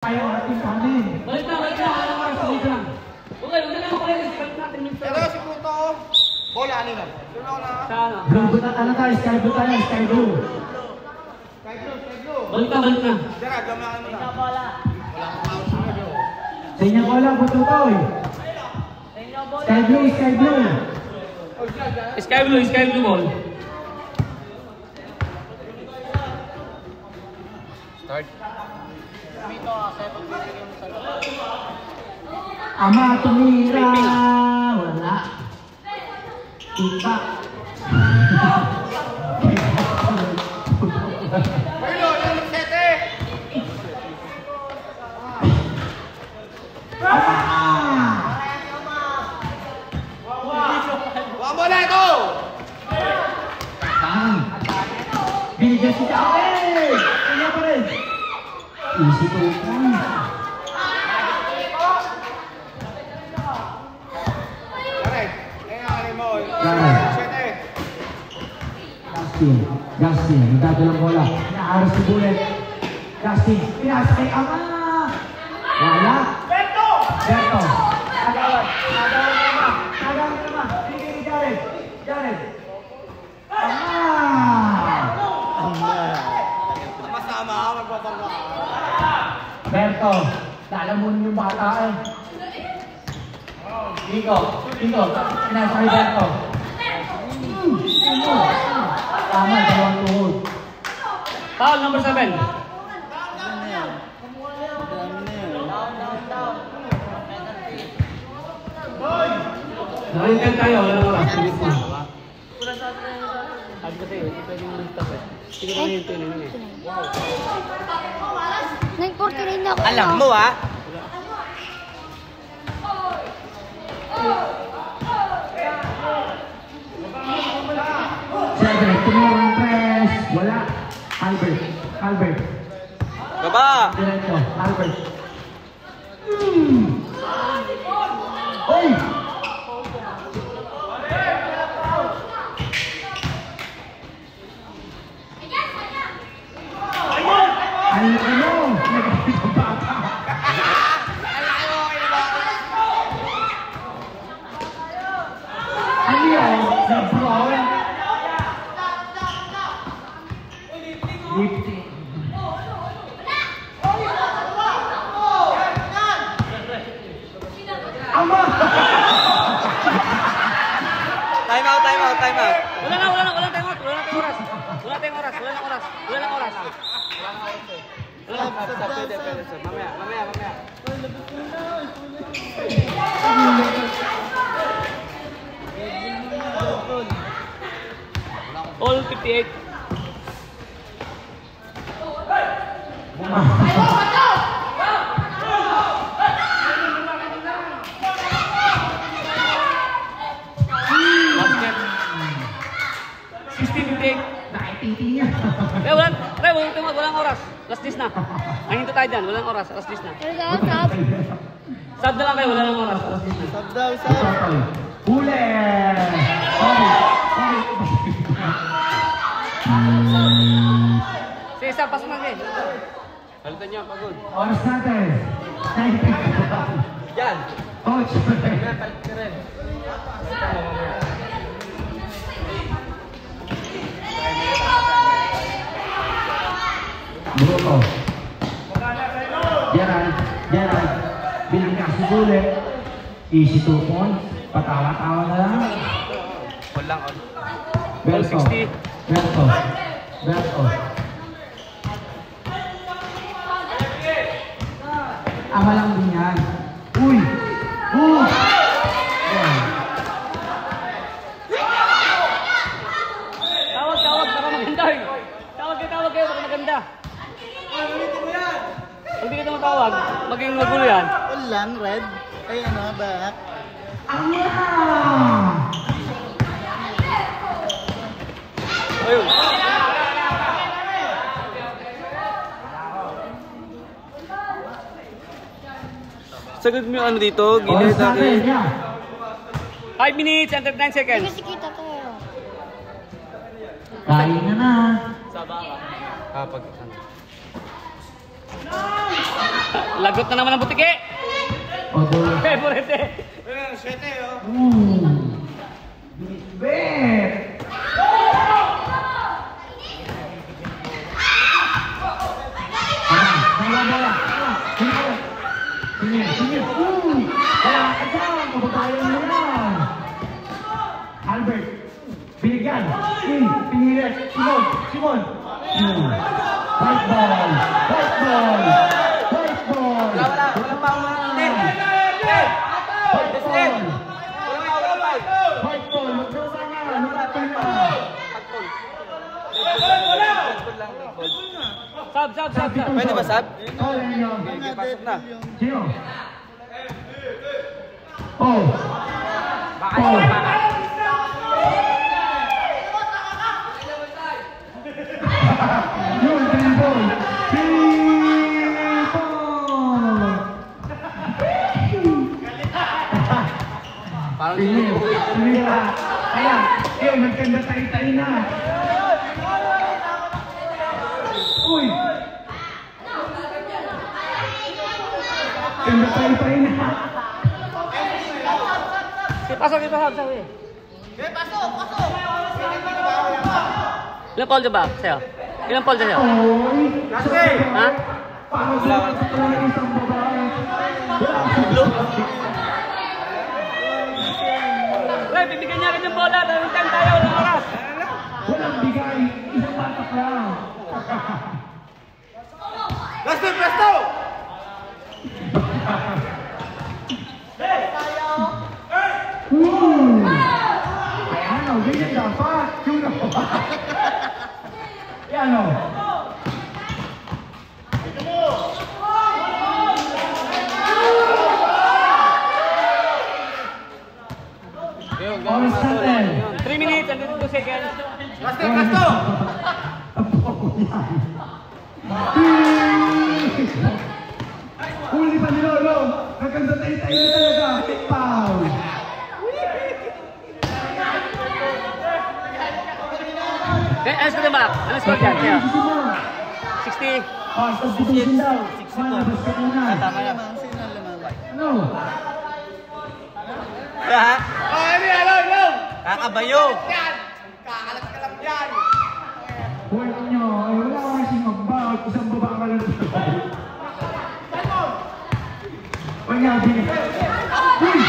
Ayaw natin kanin. Balik na. Balik lang. Okay, huwag na lang ako kayo. Balik natin yung Pero si Puto, bola ano na? Sana. Ano tayo? Sky blue tayo. Sky blue. Sky blue. Balik na. Dara, gamahan mo na. Bola. Wala akong mouse na yun. Sa inyo bola, Bututoy. Sky blue. Sky blue ball. Start. Ama tumira. Wala. Iba. Hello, yung sete. Wala mo na ito. Binigyan si Jake. Kanya pa rin. Easy to point. Correct. Ngayon ang alin mo. Sete. Justin. Nagdadalang bola. Inaaras si Bullet. Justin. Pinasa kay Ama. Wala. Berto. Agawan naman. Bigay ni Jared. Masama, magpapangga. Berto. Lalamunin yung bata eh. Nico. Pinasa kay Berto. Tama, dalawang tuhod. Foul number 7. Nakaingan tayo, wala na oras. Sige po. Sabi kasi, hindi pwede mo stop eh. Sige na yun, tuloy eh. 9:49 na ako. Alam mo ah. Cedric, tumulong press. Wala. Albert. Baba. Diretso, Albert. Oy! Ano? Nagkakit ang bata. Ano yun? Lebron? Lifting. Ama! Time out. Wala na tayong oras. Wala nang oras. Pwede. Mamaya. All 58. Basket. 16:58. Nakititing niya. Walang oras. Last dish na. Ang hinto tayo dyan, walang oras. Last dish na. Sub na lang kayo, wala nang oras. Last dish na. Sub daw. Huli! Sige, sub, pasok na kayo. Halitan niya, pagod. Oras natin. Yan. Coach. Palit ka rin. Bruto. Gerald. Bilang ka si Bullet. Easy 2 points. Patawa-tawa na lang. Walang on. Berto. Ama lang din yan. Uy! Tawag, baka maganda eh. Tawag kayo, baka maganda. Hindi kita matawag, maging magulo yan. Ulan, red. Ay ano, back. Ama! Ayun. Sagad mo yung ano dito, Oras natin, yeah. 5 minutes and 39 seconds. Kasi kita to. Kain na na. Saba ka. Pag Lagot na naman ang butike. Favorite eh. Ayan, 7 oh. Bet! Bola. Sige. Wala ka dyan. Kababayan mo yan. Albert. Binigyan. Pinilit. Simon. White ball. Wala pa. White ball. Magkawa nga. Nagkakal na. Sab. Pwede ba, Sab? Oh, yan yun. Pasok na. Sino? Oh. Yun, pinball. Pinila. Ayan, nagkanda tayo na. Uy! Kanda tayo na. Pasok. Ilang paul ba sa'yo? Ilang paul sa'yo? Ha? Uy, bibigyan niya rin yung bola. Daming time tayo. Walang oras. Walang bigay. Isang batak lang. Presto! Ayan o, ganyan dapat. Yung dapat. Ayan o. Oras natin. 3 minutes and 2 seconds. Presto! Huli pa ni Lolo. Nagkanda tayo na talaga. Foul. Ano score ba? Ano score dyan? Sa'yo? 60. Substitution daw. Malabas ka muna. Tama na. Ano? Ha? Hello! Kakabayo! Yan! Kakalat ka lang yan! Huwag nyo. Wala ko kasi magbawat. Isang baba ka lang. Huwag niya. Uy!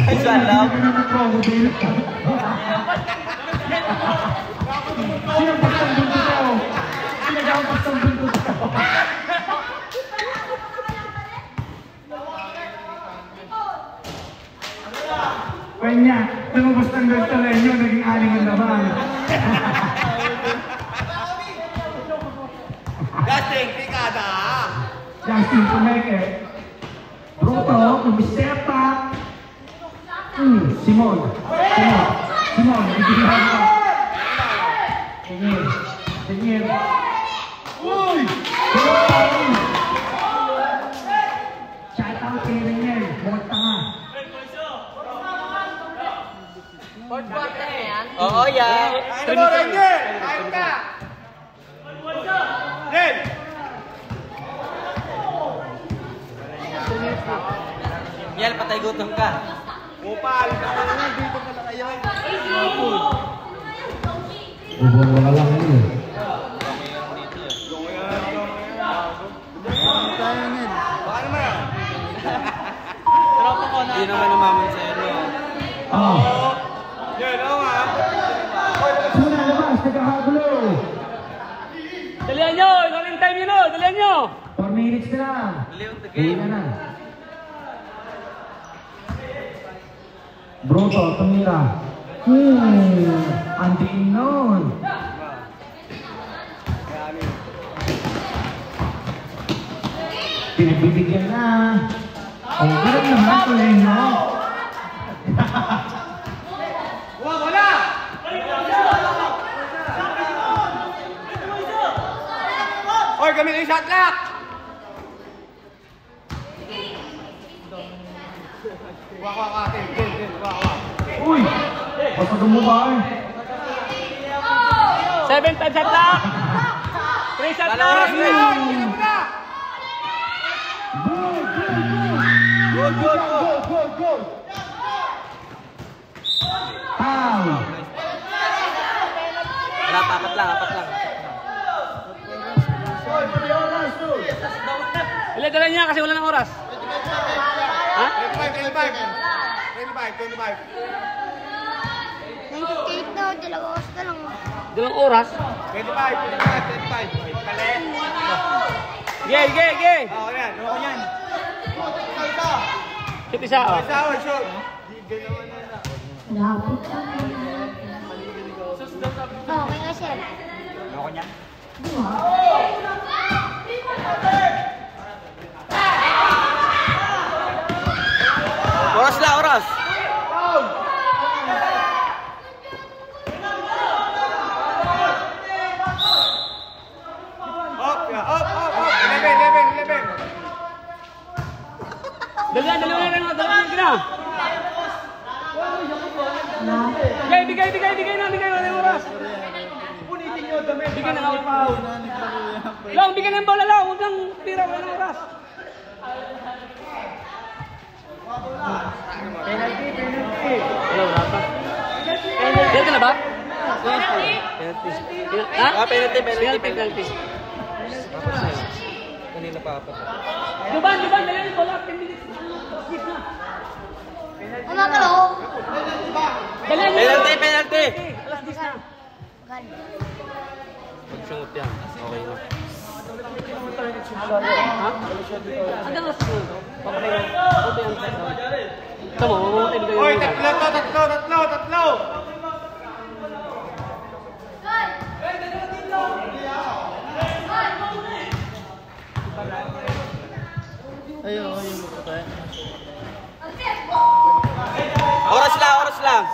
Ay, salaw! Sino pastang buntot ako? Sino daw pastang buntot ako? Kanya, lumabas ng ganito lang yun, naging aling ang laban. Dating, pikada! Justin Pumeke. Bruto, kumisepa. Simon, bibigyan ka. Tingin. Uy! Shout out kay Renier, buhat tanga. Oo, yan! Ano mo, Ranger? Ayun ka! Ren! Miel, patay gutom ka. Upal! Dito pala kayo. Bubong wala lang yun. Baka naman. Tropa ko na. Hindi naman namaman sa inyo. Oo. Yan, oo nga. Suna labas, nagkakagulo. Dalihan nyo! Ilang time yun o! Dalihan nyo! 4 minutes na lang. Liw the Uwi game. na. Bruto, tumira. Andiin nun. Pinagbibigyan na. Ganun naman tuloy mo. Wala! Oy, gamit yung shot lock! Waka, Tin. Uy! Pasagam mo ba eh? 7-5 shot clock. 3 shot clock. Good. Foul. Wala, apat lang. Ilagay niya kasi wala ng oras. Ha? 25. 98 na, dalawang oras na lang. Dalawang oras. 25. Palit. Ge. Oo, yan. Shoot isa. Oh. Shoot. Okay nga, sir. Loko niya. Oras. Up. 11. Dalawa na. Bigay na ng oras. Bigay na ng foul. Long, bigay ng bola lang. Huwag lang tira, wala ng oras. Penalty. Wala pa. Penalty na ba? Penalty. Ha? Penalty. Kanina pa apat. Duban, dali yung bola. 10 minutes. Skip na. Umakalo. Penalty. Alas 10 na. Pag-shoot yan. Okay na. Ha? Hanggang alas 10 na. Buti yan. Tama, mamatay bigay Oy, yung bola. tatlo. Oras lang.